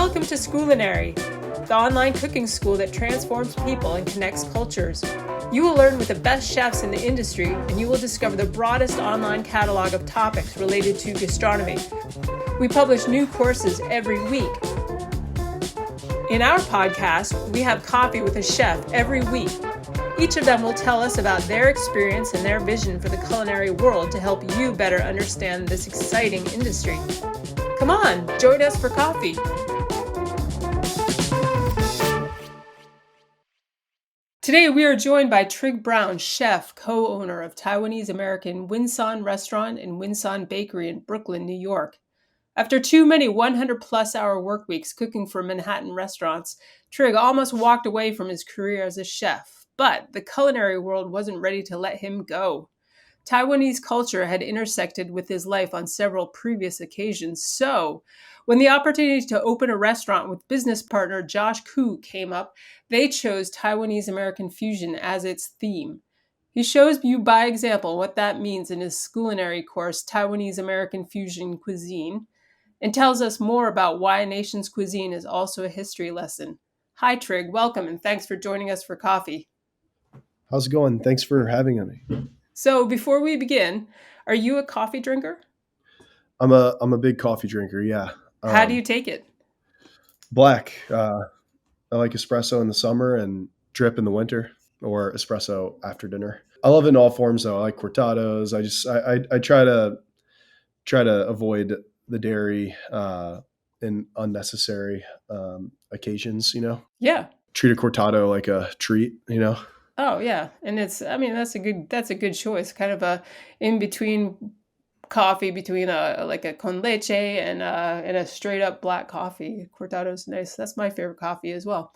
Welcome to Scoolinary, the online cooking school that transforms people and connects cultures. You will learn with the best chefs in the industry, and you will discover the broadest online catalog of topics related to gastronomy. We publish new courses every week. In our podcast, we have coffee with a chef every week. Each of them will tell us about their experience and their vision for the culinary world to help you better understand this exciting industry. Come on, join us for coffee. Today we are joined by Trigg Brown, chef, co-owner of Taiwanese American Winsan Restaurant and Winsan Bakery in Brooklyn, New York. After too many 100-plus hour work weeks cooking for Manhattan restaurants, Trigg almost walked away from his career as a chef. But the culinary world wasn't ready to let him go. Taiwanese culture had intersected with his life on several previous occasions, so when the opportunity to open a restaurant with business partner Josh came up, they chose Taiwanese American fusion as its theme. He shows you by example what that means in his Scoolinary course, Taiwanese American Fusion Cuisine, and tells us more about why a nation's cuisine is also a history lesson. Hi, Trigg. Welcome, and thanks for joining us for coffee. How's it going? Thanks for having me. So before we begin, are you a coffee drinker? I'm a big coffee drinker. Yeah. How do you take it? Black. I like espresso in the summer and drip in the winter, or espresso after dinner. I love it in all forms though. I like cortados. I try to avoid the dairy in unnecessary occasions. Yeah. Treat a cortado like a treat. Oh yeah, and that's a good choice. Kind of a in between coffee between a con leche and a straight up black coffee. Cortado's nice. That's my favorite coffee as well.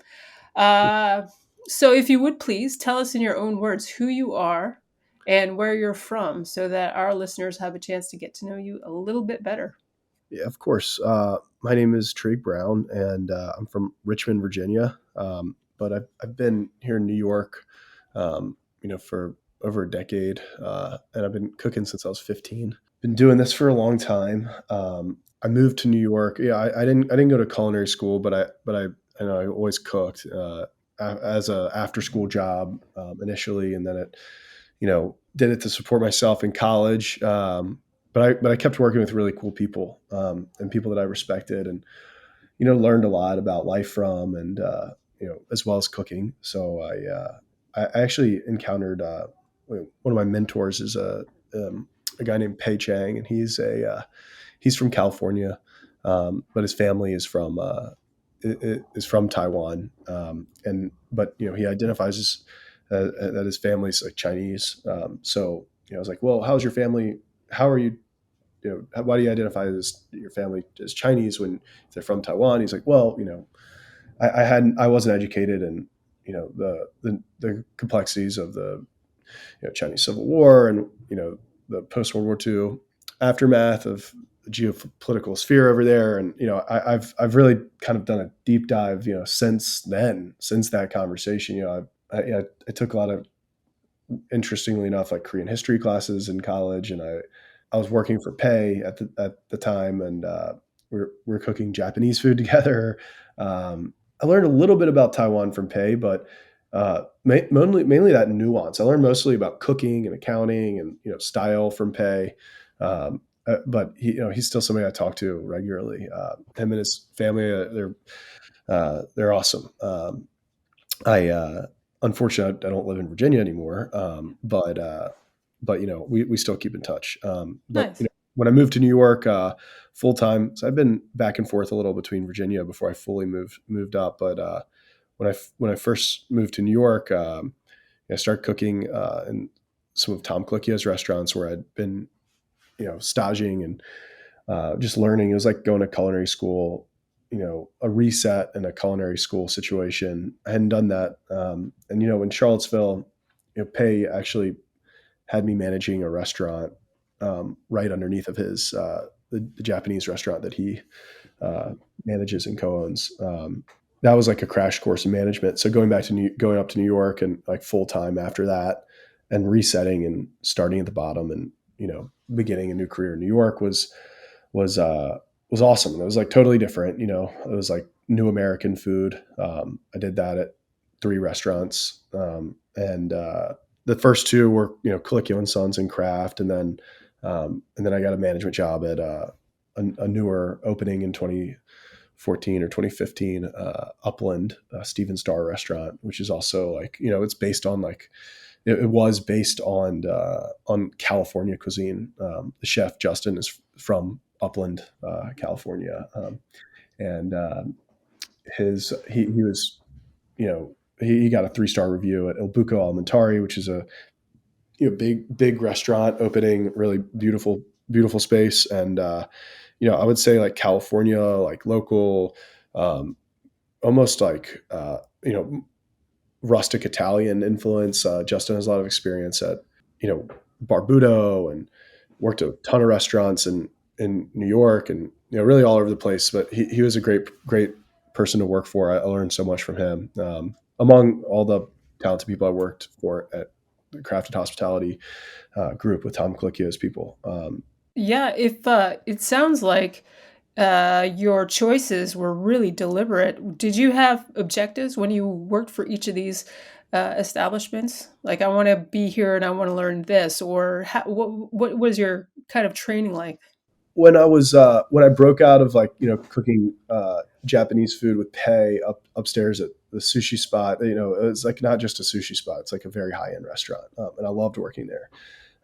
So if you would please tell us in your own words who you are and where you're from, so that our listeners have a chance to get to know you a little bit better. Yeah, of course. My name is Trigg Brown, and I'm from Richmond, Virginia. But I've been here in New York, for over a decade, and I've been cooking since I was 15. Been doing this for a long time. I moved to New York. Yeah, I didn't go to culinary school, but I know I always cooked as a after school job initially, and then did it to support myself in college. But I kept working with really cool people and people that I respected, and learned a lot about life from, and as well as cooking. So I actually encountered one of my mentors is a guy named Pei Chang, and he's from California, but his family is from Taiwan, but he identifies that his family's like Chinese. So I was like, well, how's your family? How are you? Why do you identify as your family as Chinese when they're from Taiwan? He's like, well, I wasn't educated in the complexities of the Chinese Civil War and the post World War II aftermath of the geopolitical sphere over there, and I've really kind of done a deep dive since that conversation. I took a lot of, interestingly enough, like Korean history classes in college, and I was working for Pei at the time, and we're cooking Japanese food together. I learned a little bit about Taiwan from Pei, but mainly that nuance. I learned mostly about cooking and accounting and style from Pei. But he's still somebody I talk to regularly. Him and his family, they're awesome. Unfortunately, I don't live in Virginia anymore. But we still keep in touch. But Nice. When I moved to New York full time, so I've been back and forth a little between Virginia before I fully moved up. But when I first moved to New York, I started cooking in some of Tom Colicchio's restaurants where I'd been staging and just learning. It was like going to culinary school, a reset in a culinary school situation. I hadn't done that, and in Charlottesville, Pei actually had me managing a restaurant right underneath of his the Japanese restaurant that he manages and co-owns. That was like a crash course in management. So going up to New York and like full time after that, and resetting and starting at the bottom, and beginning a new career in New York was awesome. It was like totally different. It was like new American food. I did that at 3 restaurants, and the first two were Colicchio and Sons and Craft, and then I got a management job at a newer opening in 2014 or 2015, Upland Steven Starr restaurant, which is also like it's based on like it was based on California cuisine. The chef Justin is from Upland, California, and he was he got a 3-star review at El Buco Alimentari, which is a big restaurant opening, really beautiful space, and I would say like California, like local, um, almost like rustic Italian influence. Justin has a lot of experience at Barbudo, and worked a ton of restaurants in New York, and really all over the place. But he was a great person to work for. I learned so much from him. Among all the talented people I worked for at the Crafted Hospitality group with Tom Colicchio's people. Yeah, if it sounds like your choices were really deliberate. Did you have objectives when you worked for each of these establishments? Like, I want to be here and I want to learn this, or what was your kind of training like? When I broke out of like cooking Japanese food with Pei upstairs at the sushi spot, it's like not just a sushi spot; it's like a very high end restaurant, and I loved working there.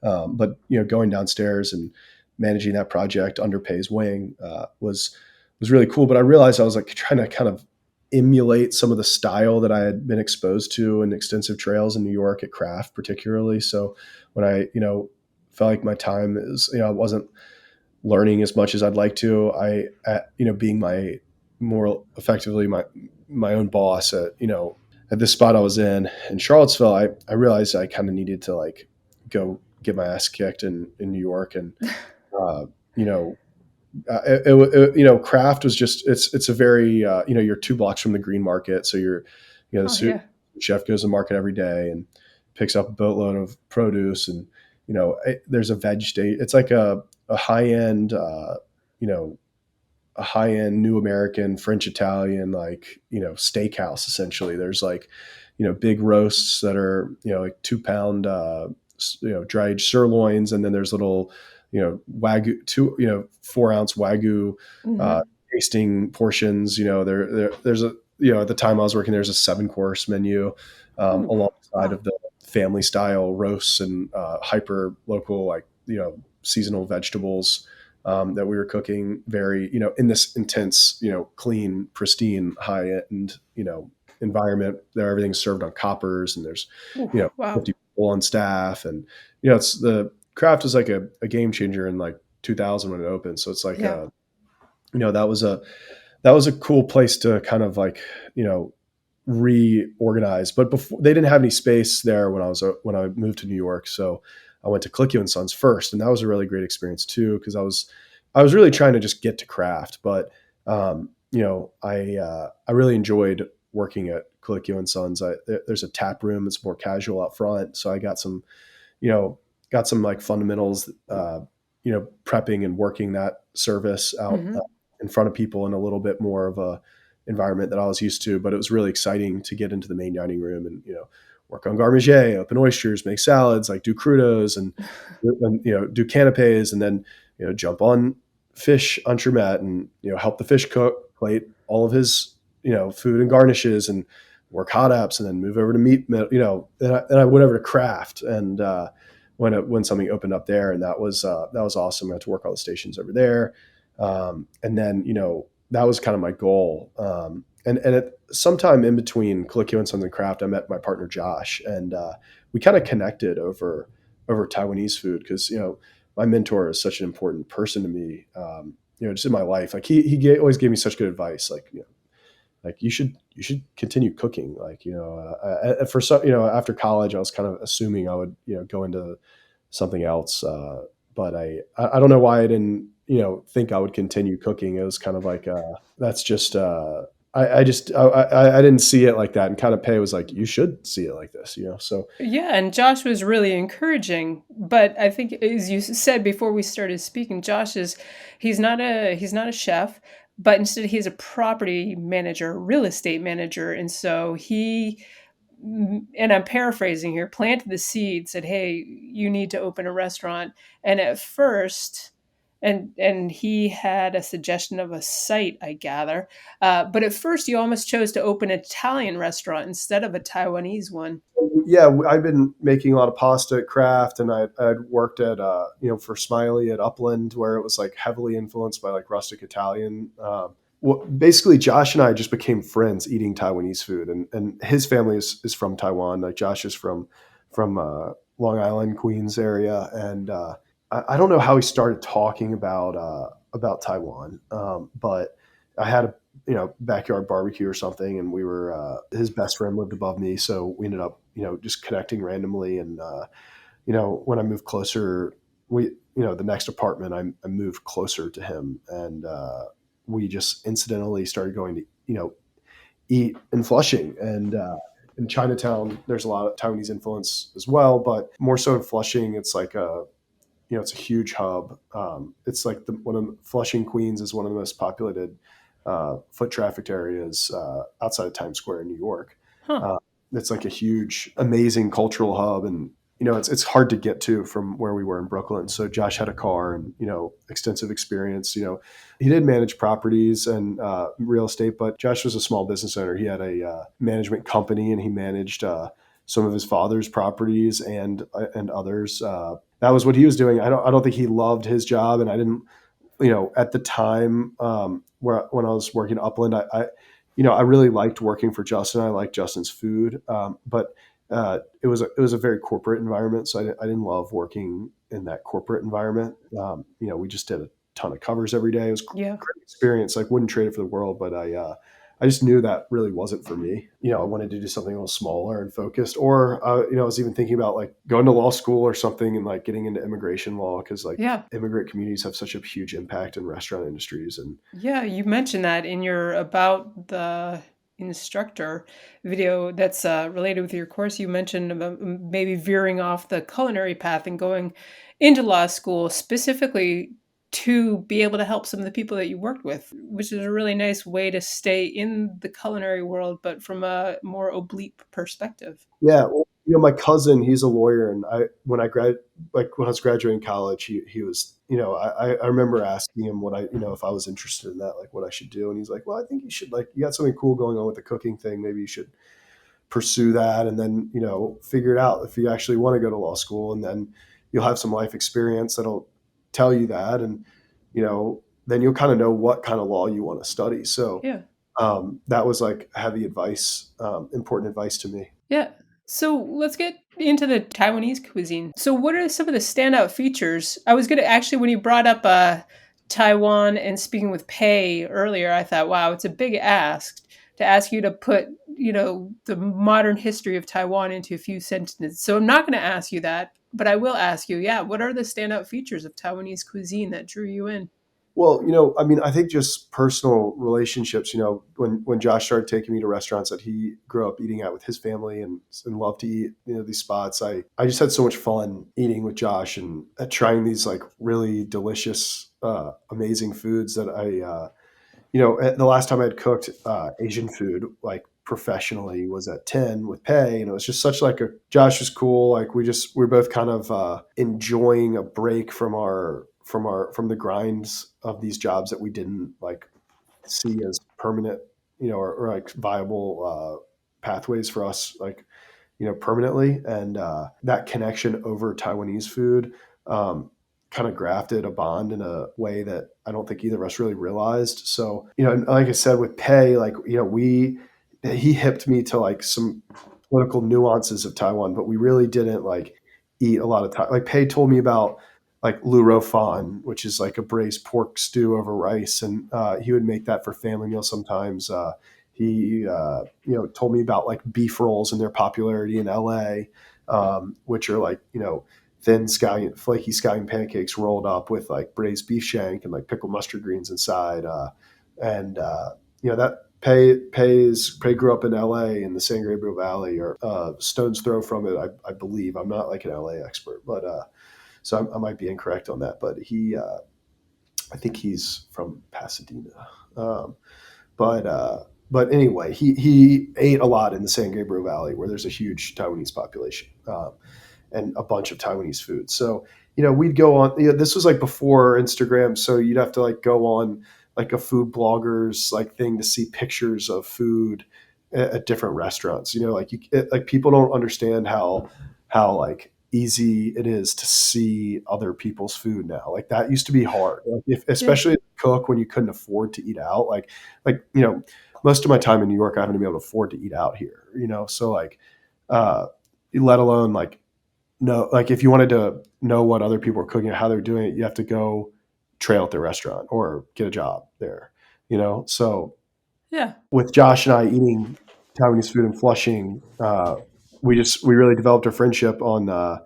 But going downstairs and managing that project under Pei's wing was really cool. But I realized I was like trying to kind of emulate some of the style that I had been exposed to in extensive trails in New York at Craft, particularly. So when I felt like my time is I wasn't learning as much as I'd like to. Being my more effectively my own boss at at this spot I was in Charlottesville, I realized I kind of needed to like go get my ass kicked in New York, and uh, you know Craft was just it's a very you're 2 blocks from the green market, so the Oh yeah. chef goes to market every day and picks up a boatload of produce, and there's a veg state. It's like a high end you know a high end new American French Italian like steakhouse essentially. There's like big roasts that are like 2 pound dry aged sirloins, and then there's little wagyu 4 ounce wagyu uh, Hmm. tasting portions. There's a at the time I was working, there's a 7 course menu Ooh, alongside wow. of the family style roasts and hyper local like seasonal vegetables that we were cooking, very in this intense clean pristine high end environment. There everything's served on coppers, and there's Ooh, you know wow. 50 people on staff, and it's the Craft was like a game changer in like 2000 when it opened. So it's like Yeah. that was a cool place to kind of like reorganize. But before, they didn't have any space there when I moved to New York, so I went to Colicchio and Sons first, and that was a really great experience too, because I was really trying to just get to Craft. But I really enjoyed working at Colicchio and Sons. There's a tap room; it's more casual out front, so I you know got some like fundamentals, prepping and working that service out Hmm. in front of people in a little bit more of a environment that I was used to. But it was really exciting to get into the main dining room and work on garde manger, open oysters, make salads, like do crudos, and do canapes, and then jump on fish entremet, and help the fish cook, plate all of his food and garnishes, and work hot apps, and then move over to meat. And I went over to Craft, and when something opened up there, and that was awesome. I had to work all the stations over there, and then that was kind of my goal. And at sometime in between Colicchio and Sons and Craft, I met my partner Josh, and we kind of connected over Taiwanese food, because my mentor is such an important person to me. Just in my life, like always gave me such good advice, like like you should continue cooking, like for some after college I was kind of assuming I would go into something else, but I don't know why I didn't think I would continue cooking. It was kind of like that's just I didn't see it like that, and kind of Pei was like, you should see it like this, so Yeah, and Josh was really encouraging. But I think, as you said before we started speaking, he's not a chef, but instead he's a property manager, real estate manager. And so he, and I'm paraphrasing here, planted the seed, said, "Hey, you need to open a restaurant." And at first, and he had a suggestion of a site, I gather. But at first, you almost chose to open an Italian restaurant instead of a Taiwanese one. Yeah, I've been making a lot of pasta at Kraft, and I'd worked at for Smiley at Upland, where it was like heavily influenced by like rustic Italian. Well, basically, Josh and I just became friends eating Taiwanese food, and his family is from Taiwan. Like Josh is from Long Island, Queens area, and I don't know how he started talking about Taiwan, but I had a backyard barbecue or something, and we were his best friend lived above me, so we ended up just connecting randomly, and when I moved closer, we the next apartment I moved closer to him, and we just incidentally started going to eat in Flushing, and in Chinatown there's a lot of Taiwanese influence as well, but more so in Flushing it's like a it's a huge hub. It's like one of Flushing, Queens is one of the most populated foot trafficked areas outside of Times Square in New York. Huh. Uh, it's like a huge, amazing cultural hub, and it's hard to get to from where we were in Brooklyn. So Josh had a car and extensive experience. He did manage properties and real estate, but Josh was a small business owner. He had a management company, and he managed some of his father's properties and others. That was what he was doing. I don't think he loved his job, and I didn't. At the time when I was working Upland, I really liked working for Justin. I liked Justin's food, but it was a very corporate environment, so I didn't love working in that corporate environment. We just did a ton of covers every day. It was a Yeah. great experience. Like, wouldn't trade it for the world, but I just knew that really wasn't for me. I wanted to do something a little smaller and focused, or I was even thinking about like going to law school or something and like getting into immigration law, because like Yeah. immigrant communities have such a huge impact in restaurant industries. And Yeah, you mentioned that in your about the instructor video that's related with your course. You mentioned about maybe veering off the culinary path and going into law school specifically to be able to help some of the people that you worked with, which is a really nice way to stay in the culinary world, but from a more oblique perspective. yeah, well, my cousin, he's a lawyer, and when I was graduating college, he was, I remember asking him what if I was interested in that, like what I should do, and he's like, well, I think you should, like, you got something cool going on with the cooking thing, maybe you should pursue that, and then figure it out if you actually want to go to law school, and then you'll have some life experience that'll tell you that, and then you'll kind of know what kind of law you want to study. So Yeah. that was like heavy advice, important advice to me. Yeah. So let's get into the Taiwanese cuisine. So, what are some of the standout features? I was going to actually, when you brought up Taiwan and speaking with Pei earlier, I thought, wow, it's a big ask to ask you to put, the modern history of Taiwan into a few sentences. So, I'm not going to ask you that, but I will ask you, yeah, what are the standout features of Taiwanese cuisine that drew you in? Well, I mean, I think just personal relationships. When Josh started taking me to restaurants that he grew up eating at with his family and loved to eat, these spots. I just had so much fun eating with Josh and trying these like really delicious, amazing foods that the last time I'd cooked Asian food like professionally was at 10 with Pei, and it was just such like a Josh was cool. Like we're both kind of enjoying a break from the grinds of these jobs that we didn't like see as permanent, or like viable pathways for us, like permanently. And that connection over Taiwanese food kind of grafted a bond in a way that I don't think either of us really realized. So, and like I said, with Pei, like, he hipped me to like some political nuances of Taiwan, but we really didn't like eat a lot of time. Like Pei told me about like lu rou fan, which is like a braised pork stew over rice. And he would make that for family meals sometimes. He told me about like beef rolls and their popularity in LA, which are like thin scallion, flaky scallion pancakes rolled up with like braised beef shank and like pickled mustard greens inside. And that Pei grew up in LA in the San Gabriel Valley, or stone's throw from it, I believe. I'm not like an LA expert, but so I might be incorrect on that. But I think he's from Pasadena. Um, but uh, but anyway, he ate a lot in the San Gabriel Valley, where there's a huge Taiwanese population, and a bunch of Taiwanese food. So we'd go on. This was like before Instagram, so you'd have to like go on like a food bloggers like thing to see pictures of food at different restaurants. Like people don't understand how like easy it is to see other people's food now. Like that used to be hard, like if, Yeah. especially as a cook when you couldn't afford to eat out. Like most of my time in New York, I haven't been able to afford to eat out here. So like, uh, let alone like no, like if you wanted to know what other people are cooking, how they're doing it, you have to go trail at their restaurant or get a job there. So Yeah. with Josh and I eating Taiwanese food in Flushing, we really developed a friendship on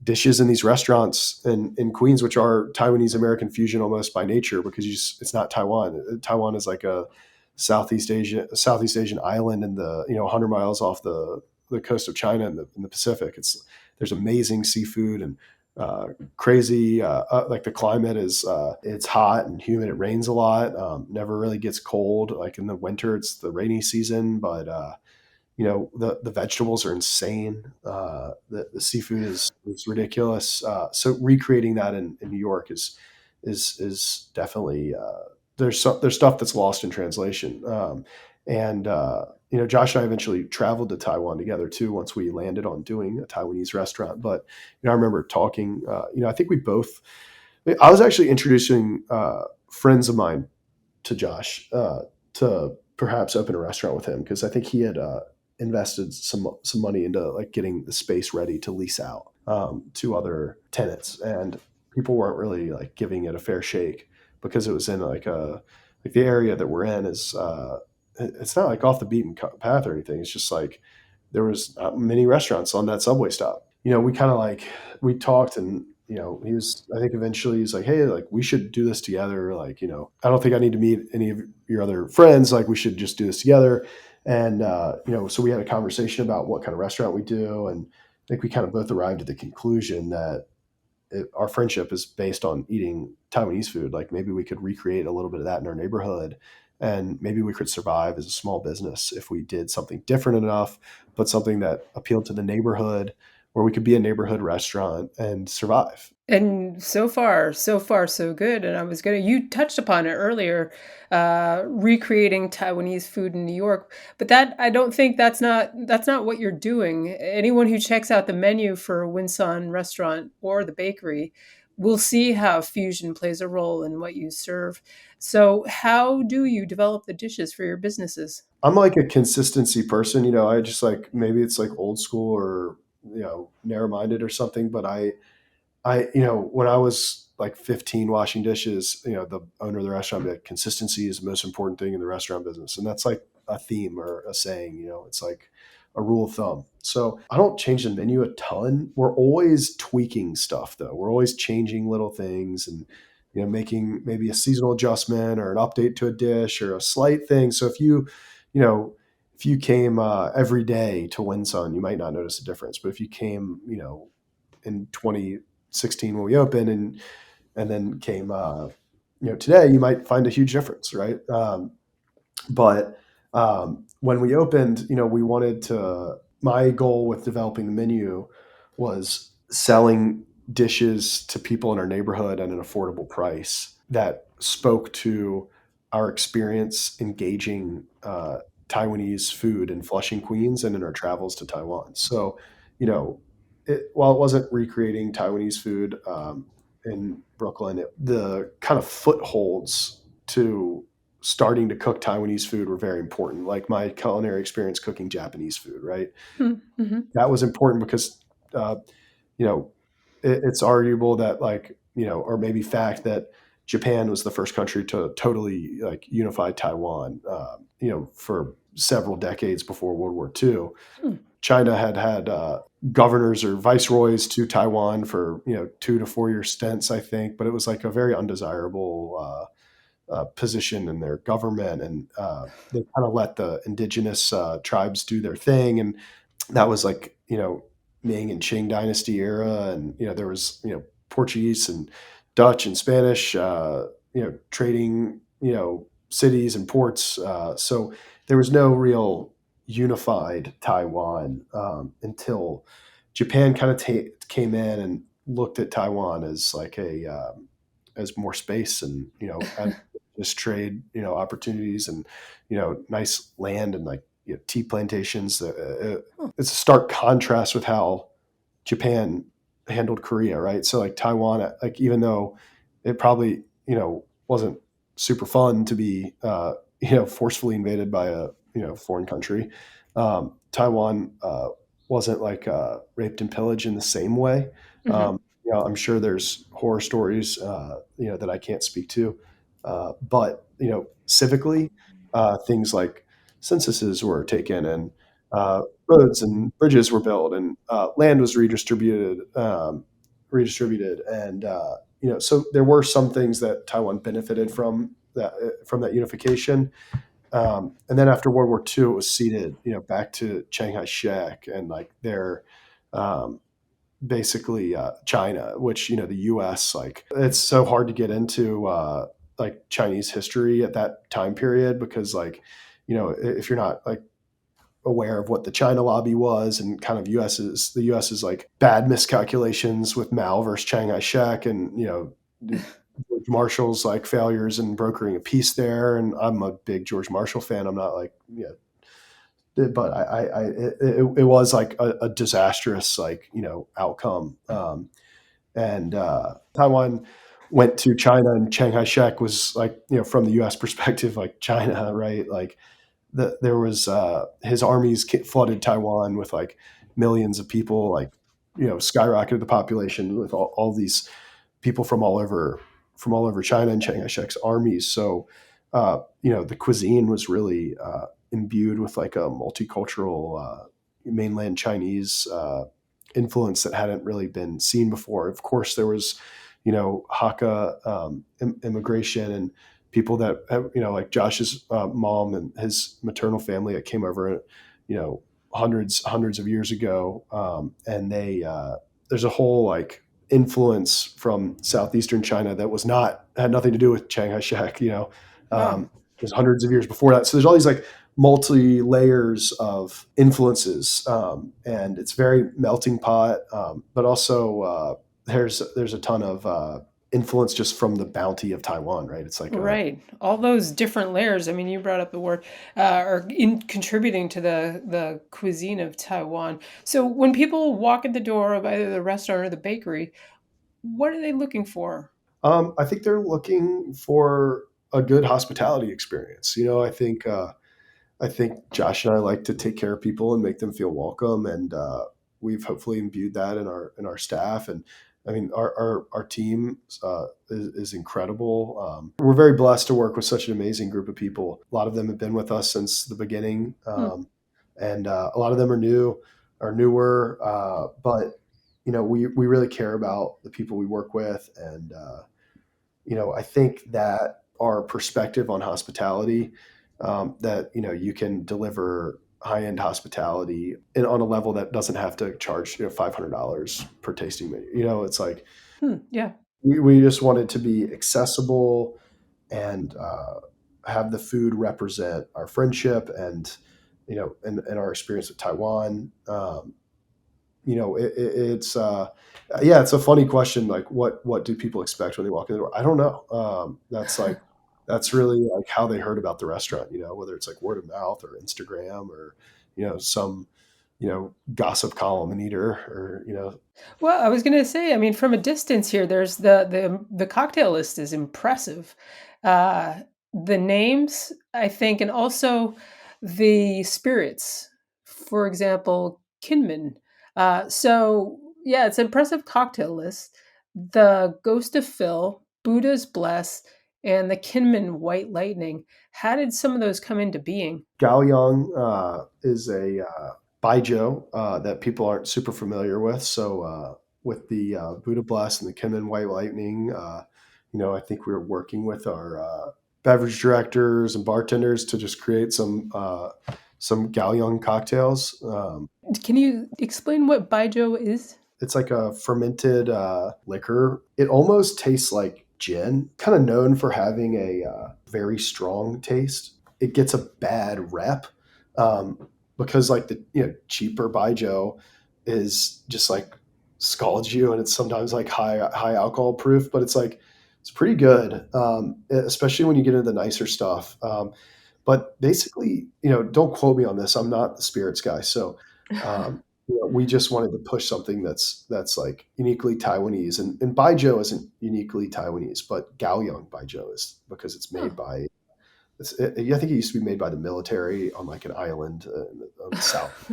dishes in these restaurants in Queens, which are Taiwanese American fusion almost by nature, because it's not Taiwan. Taiwan is like a Southeast Asian island in the 100 miles off the coast of China in the Pacific. There's amazing seafood and crazy. Like the climate is it's hot and humid. It rains a lot. Never really gets cold. Like in the winter, it's the rainy season, but the vegetables are insane. The seafood is ridiculous. So recreating that in New York is definitely there's stuff that's lost in translation. And Josh and I eventually traveled to Taiwan together too once we landed on doing a Taiwanese restaurant. But I remember talking. I think we both. I was actually introducing friends of mine to Josh to perhaps open a restaurant with him, because I think he had invested some money into like getting the space ready to lease out to other tenants, and people weren't really like giving it a fair shake because it was in like the area that we're in is it's not like off the beaten path or anything. It's just like there was not many restaurants on that subway stop. We kind of like we talked, and he was, I think eventually he's like, hey, like we should do this together. Like, I don't think I need to meet any of your other friends. Like we should just do this together. And, so we had a conversation about what kind of restaurant we do. And I think we kind of both arrived at the conclusion that our friendship is based on eating Taiwanese food. Like maybe we could recreate a little bit of that in our neighborhood, and maybe we could survive as a small business if we did something different enough, but something that appealed to the neighborhood, where we could be a neighborhood restaurant and survive. And so far, so good. And you touched upon it earlier, recreating Taiwanese food in New York. But I don't think that's not what you're doing. Anyone who checks out the menu for a Winson restaurant or the bakery will see how fusion plays a role in what you serve. So, how do you develop the dishes for your businesses? I'm like a consistency person. I just like, maybe it's like old school or, narrow minded or something, but when I was like 15 washing dishes, the owner of the restaurant would be like, consistency is the most important thing in the restaurant business. And that's like a theme or a saying, it's like a rule of thumb. So I don't change the menu a ton. We're always tweaking stuff though. We're always changing little things and, making maybe a seasonal adjustment or an update to a dish or a slight thing. So you know, if you came every day to Winsun, you might not notice a difference. But if you came, in 2016 when we opened, and then came today, you might find a huge difference, right? But when we opened, we wanted to. My goal with developing the menu was selling dishes to people in our neighborhood at an affordable price that spoke to our experience engaging Taiwanese food in Flushing, Queens, and in our travels to Taiwan. So, while it wasn't recreating Taiwanese food in Brooklyn, the kind of footholds to starting to cook Taiwanese food were very important. Like my culinary experience cooking Japanese food, right? Mm-hmm. That was important because, uh, you know, it's arguable that like, or maybe fact that Japan was the first country to totally like unify Taiwan, for several decades before World War II. China had governors or viceroys to Taiwan for 2 to 4 year stints, I think, but it was like a very undesirable position in their government, and they kind of let the indigenous tribes do their thing, and that was like Ming and Qing dynasty era, and there was Portuguese and Dutch and Spanish, trading, cities and ports. So there was no real unified Taiwan until Japan kind of came in and looked at Taiwan as like as more space and just trade opportunities and nice land and like tea plantations. It's a stark contrast with how Japan handled Korea, right? So like Taiwan, like even though it probably wasn't super fun to be forcefully invaded by a foreign country, Taiwan wasn't like raped and pillaged in the same way. Hmm. I'm sure there's horror stories that I can't speak to, but civically, things like censuses were taken and roads and bridges were built and land was redistributed, and so there were some things that Taiwan benefited from that unification. And then after World War II, it was ceded, back to Chiang Kai-shek and like their um, basically China, which the U.S. like it's so hard to get into like Chinese history at that time period because like if you're not like aware of what the China lobby was and kind of the US's like bad miscalculations with Mao versus Chiang Kai-shek and George Marshall's like failures in brokering a peace there. And I'm a big George Marshall fan. I'm not like but it was like a disastrous like outcome. And Taiwan went to China, and Chiang Kai-shek was like from the U.S. perspective like China, right? Like there was his armies flooded Taiwan with like millions of people, like skyrocketed the population with all these people from all over China and Chiang Kai-shek's armies. So the cuisine was really imbued with like a multicultural mainland Chinese influence that hadn't really been seen before. Of course, there was Hakka immigration and people that like Josh's mom and his maternal family that came over, hundreds of years ago, and they there's a whole like influence from southeastern China that had nothing to do with Chiang Kai-shek. Wow. There's hundreds of years before that, so there's all these like multi layers of influences, and it's very melting pot. But also there's a ton of influence just from the bounty of Taiwan, right? It's like a Right. All those different layers. I mean, you brought up the word, are in contributing to the cuisine of Taiwan. So when people walk in the door of either the restaurant or the bakery, what are they looking for? I think they're looking for a good hospitality experience. I think Josh and I like to take care of people and make them feel welcome, and we've hopefully imbued that in our staff. And I mean, our team is incredible. We're very blessed to work with such an amazing group of people. A lot of them have been with us since the beginning, Hmm. and a lot of them are newer. But we really care about the people we work with, and I think that our perspective on hospitality, that you can deliver high end hospitality and on a level that doesn't have to charge $500 per tasting menu. It's like Hmm. Yeah. we just wanted to be accessible and have the food represent our friendship and and our experience with Taiwan. It's yeah, it's a funny question. Like, what do people expect when they walk in the door? I don't know. That's really like how they heard about the restaurant. Whether it's like word of mouth or Instagram or some gossip column and eater or Well, I was gonna say, I mean, from a distance here, there's the cocktail list is impressive. Uh, the names, I think, and also the spirits. For example, Kinman. So yeah, it's an impressive cocktail list. The Ghost of Phil, Buddha's Bless, and the Kinman White Lightning. How did some of those come into being? Gaoyang is a baijiu that people aren't super familiar with. So with the Buddha Blast and the Kenman White Lightning, I think we were working with our beverage directors and bartenders to just create some Gaoyang cocktails. Can you explain what Baijiu is? It's like a fermented liquor. It almost tastes like gin, kind of known for having a very strong taste. It gets a bad rep because like the cheaper Baijiu is just like scalds you, and it's sometimes like high alcohol proof, but it's pretty good, especially when you get into the nicer stuff. But basically, don't quote me on this. I'm not the spirits guy, so we just wanted to push something that's like uniquely Taiwanese, and Baijiu isn't uniquely Taiwanese, but Gaoyang Baijiu is because it's Huh. made by. I think it used to be made by the military on like an island on the south.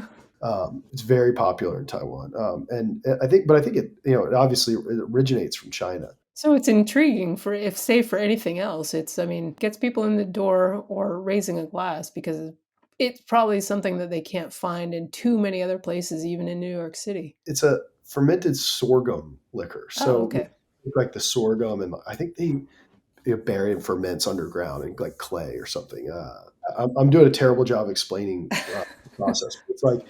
It's very popular in Taiwan, and I think it obviously it originates from China. So it's intriguing for if say for anything else, I mean, gets people in the door or raising a glass because it's probably something that they can't find in too many other places, even in New York City. It's a fermented sorghum liquor, Oh, so okay. like the sorghum, and I think they bury it in ferments underground in like clay or something. I'm doing a terrible job explaining the process. It's like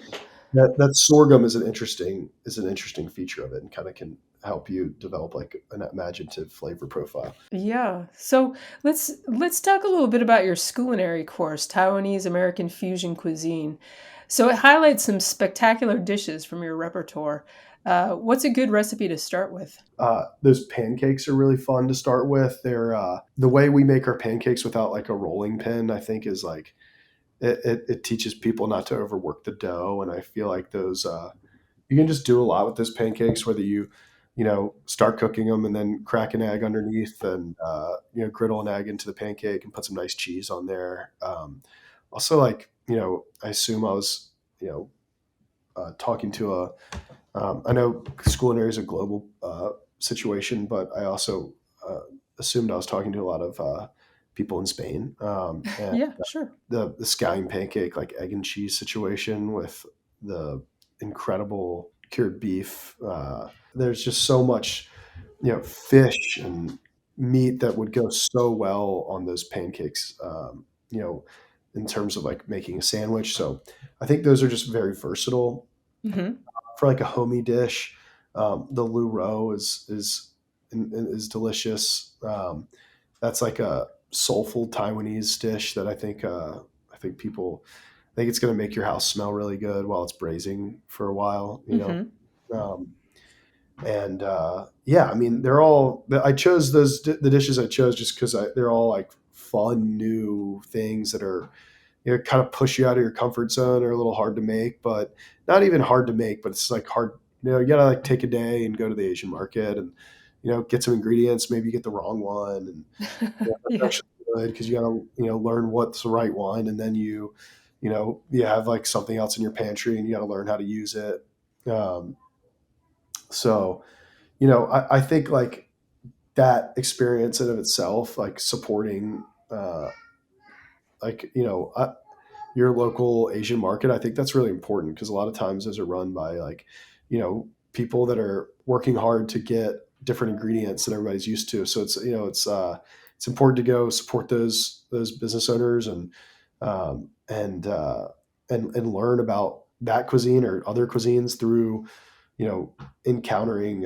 that sorghum is an interesting feature of it, and kind of can help you develop like an imaginative flavor profile. Yeah. So let's talk a little bit about your Scoolinary course, Taiwanese American Fusion Cuisine. So it highlights some spectacular dishes from your repertoire. What's a good recipe to start with? Those pancakes are really fun to start with. They're the way we make our pancakes without like a rolling pin, I think, is like it teaches people not to overwork the dough, and I feel like those you can just do a lot with those pancakes, whether you start cooking them and then crack an egg underneath, and griddle an egg into the pancake and put some nice cheese on there. Also, like I assume I was talking to a I know Scoolinary is a global situation, but I also uh, assumed I was talking to a lot of people in Spain, and Yeah, sure. the scallion pancake, like egg and cheese situation with the incredible cured beef. There's just so much, fish and meat that would go so well on those pancakes. In terms of like making a sandwich. So I think those are just very versatile Hmm. for like a homey dish. The lu rou is delicious. That's like a soulful Taiwanese dish that I think people I think it's going to make your house smell really good while it's braising for a while. Hmm. Um, and yeah, I mean they're all. I chose the dishes I chose just because they're all like fun new things that are kind of push you out of your comfort zone, or a little hard to make, but not even hard to make, but it's like hard. You gotta like take a day and go to the Asian market and get some ingredients. Maybe you get the wrong one, and that's Yeah. actually good because you gotta learn what's the right one, and then you have like something else in your pantry, and you gotta learn how to use it. Um, so I think like that experience in of itself, like supporting like your local Asian market, I think that's really important because a lot of times those are run by like, people that are working hard to get different ingredients that everybody's used to. So it's important to go support those business owners um, and uh, and learn about that cuisine or other cuisines through you know encountering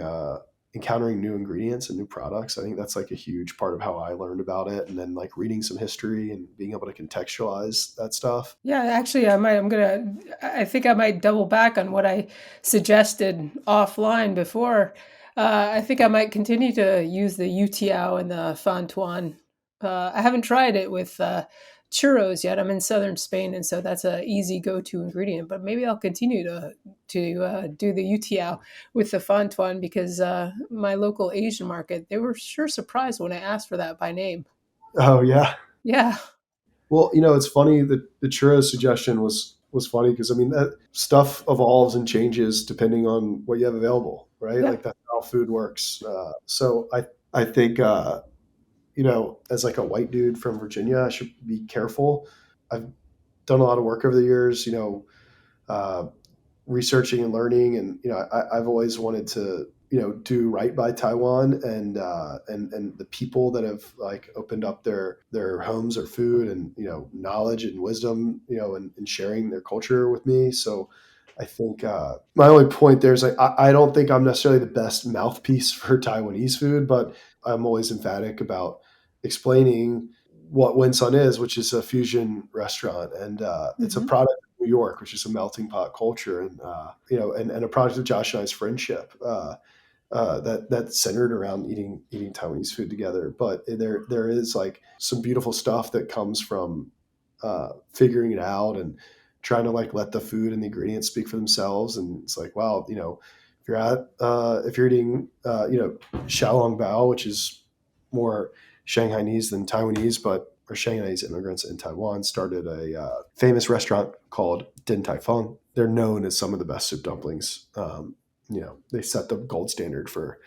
encountering new ingredients and new products. I think that's like a huge part of how I learned about it, and then like reading some history and being able to contextualize that stuff. Yeah, actually, I think I might double back on what I suggested offline before. I think I might continue to use the Utiao and the Fantuan. I haven't tried it with churros yet. I'm in southern Spain, and so that's a easy go-to ingredient. But maybe I'll continue to do the Utiao with the Fantuan because my local Asian market, they were sure surprised when I asked for that by name. Oh yeah. Yeah, Well, it's funny that the churros suggestion was funny because I mean that stuff evolves and changes depending on what you have available, right? yeah. Like that's how food works. So I think as like a white dude from Virginia, I should be careful. I've done a lot of work over the years, uh, researching and learning, and I've always wanted to do right by Taiwan, and the people that have like opened up their homes or food and knowledge and wisdom and sharing their culture with me. So I think my only point there is like I don't think I'm necessarily the best mouthpiece for Taiwanese food, but I'm always emphatic about explaining what Winsun is, which is a fusion restaurant, and it's a Hmm. product of New York, which is a melting pot culture, and and a product of Josh and I's friendship. That's centered around eating Taiwanese food together. But there is like some beautiful stuff that comes from figuring it out and trying to like let the food and the ingredients speak for themselves. And it's like, wow, if you're eating xiaolong bao, which is more Shanghainese than Taiwanese, but or Shanghainese immigrants in Taiwan started a famous restaurant called Din Tai Fung. They're known as some of the best soup dumplings. They set the gold standard for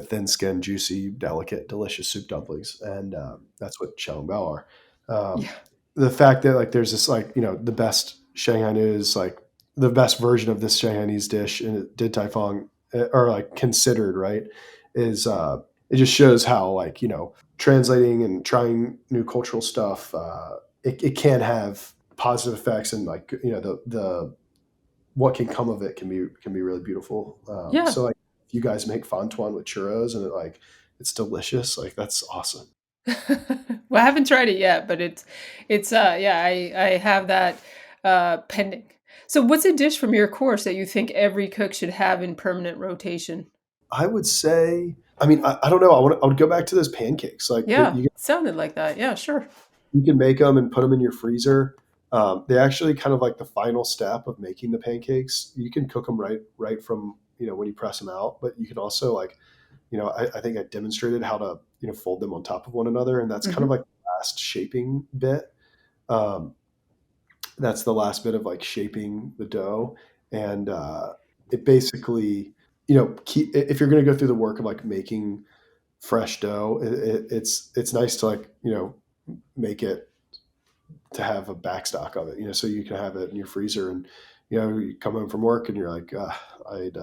thin skinned, juicy, delicate, delicious soup dumplings, and that's what xiaolong bao are. Um, Yeah. the fact that like there's this like the best Shanghainese like the best version of this Shanghainese dish in Din Tai Fung or like considered right is it just shows how like translating and trying new cultural stuff it can have positive effects and like the what can come of it can be really beautiful. Yeah. So like if you guys make fontuan with churros and it's delicious, like that's awesome. Well, I haven't tried it yet, but it's yeah, I have that pending. So what's a dish from your course that you think every cook should have in permanent rotation? I would say, I mean, I don't know. I would go back to those pancakes. Like Yeah, sounded like that. Yeah, sure. you can make them and put them in your freezer. They actually kind of like the final step of making the pancakes. You can cook them right from when you press them out, but you can also like I think I demonstrated how to fold them on top of one another, and that's kind of Hmm. like the last shaping bit. Um, that's the last bit of like shaping the dough, and it basically keep if you're going to go through the work of like making fresh dough, it's nice to like make it to have a backstock of it, so you can have it in your freezer and you come home from work and you're like, I'd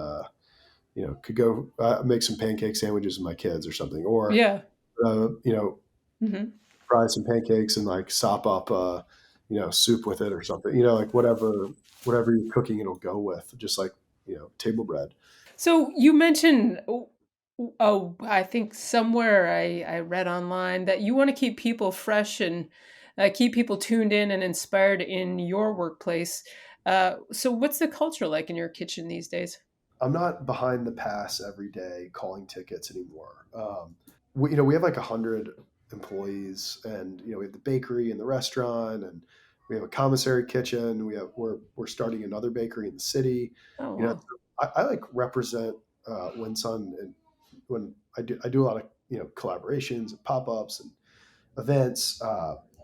could go make some pancake sandwiches with my kids or something, or Yeah. uh, you know Hmm. fry some pancakes and like sop up soup with it or something, like whatever you're cooking it'll go with, just like table bread. So you mentioned, oh, I think somewhere I read online that you want to keep people fresh and keep people tuned in and inspired in your workplace. So what's the culture like in your kitchen these days? I'm not behind the pass every day calling tickets anymore. We have like 100 employees, and we have the bakery and the restaurant, and we have a commissary kitchen. We're starting another bakery in the city. Oh, So wow. I like represent Winsun, and when I do a lot of collaborations and pop ups and events.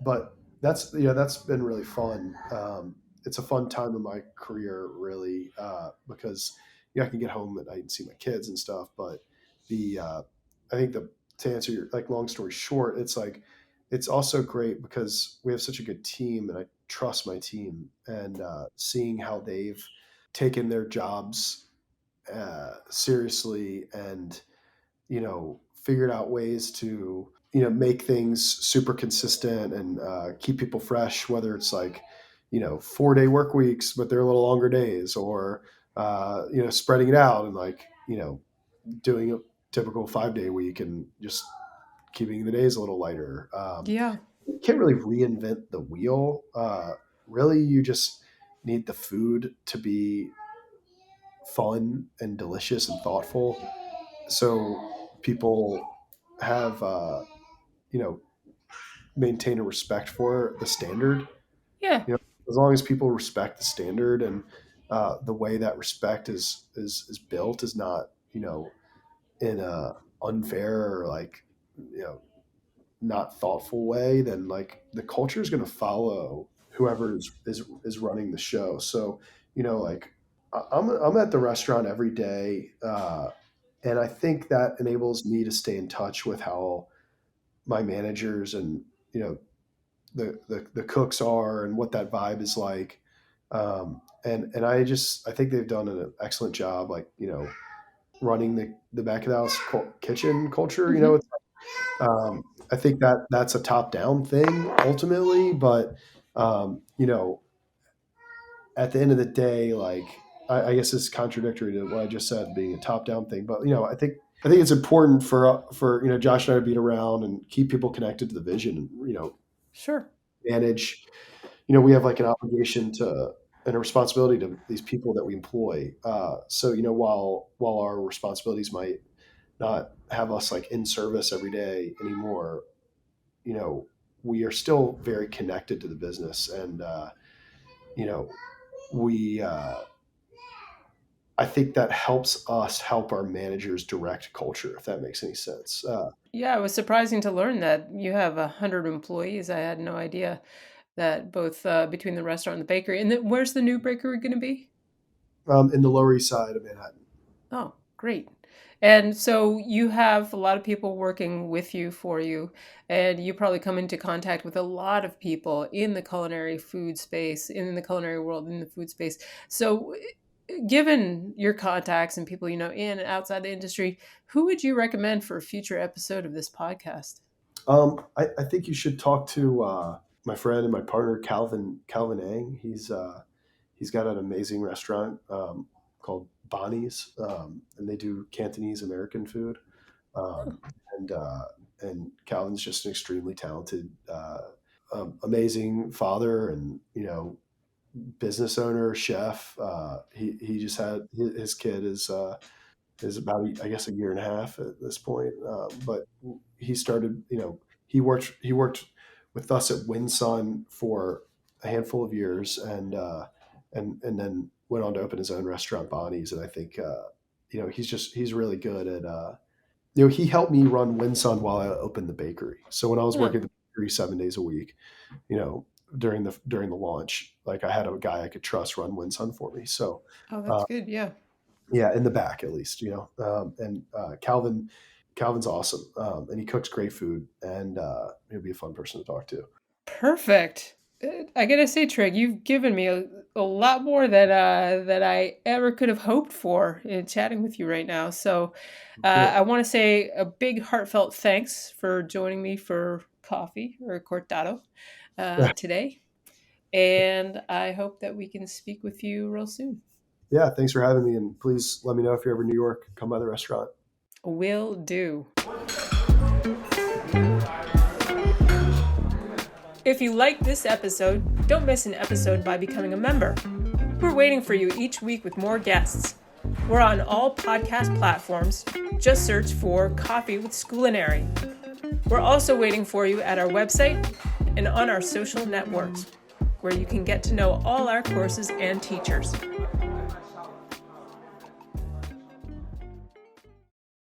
But that's been really fun. It's a fun time in my career, really, because I can get home at night and see my kids and stuff. But the I think the to answer your like long story short, it's like it's also great because we have such a good team, and I trust my team, and seeing how they've taken their jobs seriously and figured out ways to make things super consistent and keep people fresh, whether it's like 4-day work weeks but they're a little longer days, or spreading it out and like doing a typical 5-day week and just keeping the days a little lighter. Yeah. You can't really reinvent the wheel. Really, you just need the food to be fun and delicious and thoughtful, so people have you know maintain a respect for the standard. Yeah. As long as people respect the standard, and the way that respect is built is not in a unfair or like you know not thoughtful way, then like the culture is going to follow whoever is running the show. So like I'm at the restaurant every day, and I think that enables me to stay in touch with how my managers and you know the cooks are and what that vibe is like. And I think they've done an excellent job, like running the back of the house kitchen culture. Hmm. I think that's a top down thing ultimately, but um, you know, at the end of the day, like I guess it's contradictory to what I just said, being a top-down thing. But I think it's important for Josh and I to be around and keep people connected to the vision, and Sure. manage. We have like an obligation to and a responsibility to these people that we employ. So while our responsibilities might not have us like in service every day anymore, you know, we are still very connected to the business, and you know, we. I think that helps us help our managers direct culture, if that makes any sense. Yeah, it was surprising to learn that you have 100 employees. I had no idea that both between the restaurant and the bakery. And where's the new bakery going to be? In the Lower East Side of Manhattan. Oh, great. And so you have a lot of people working with you for you, and you probably come into contact with a lot of people in the culinary food space, in the culinary world, in the food space. So, given your contacts and people you know in and outside the industry, who would you recommend for a future episode of this podcast? I think you should talk to my friend and my partner Calvin Ang. He's got an amazing restaurant called Bonnie's, and they do Cantonese American food. Huh. Um, and and Calvin's just an extremely talented, amazing father, and business owner, chef. He just had his kid is about I guess a year and a half at this point. But he started, he worked with us at Winsun for a handful of years, and then went on to open his own restaurant, Bonnie's. And I think he's really good at he helped me run Winsun while I opened the bakery. So when I was Huh. working at the bakery 7 days a week, you know during the launch, like I had a guy I could trust run Winsun for me. So Oh, that's uh, good. Yeah. yeah, in the back at least, and Calvin's awesome, and he cooks great food, and he'll be a fun person to talk to. Perfect. I gotta say, Trig, you've given me a lot more than I ever could have hoped for in chatting with you right now. So, Cool. I want to say a big heartfelt thanks for joining me for coffee or cortado Yeah, today, and I hope that we can speak with you real soon. yeah. Thanks for having me, and please let me know if you're ever in New York. Come by the restaurant. Will do. If you like this episode, don't miss an episode by becoming a member. We're waiting for you each week with more guests. We're on all podcast platforms. Just search for Coffee with Scoolinary. We're also waiting for you at our website and on our social networks, where you can get to know all our courses and teachers.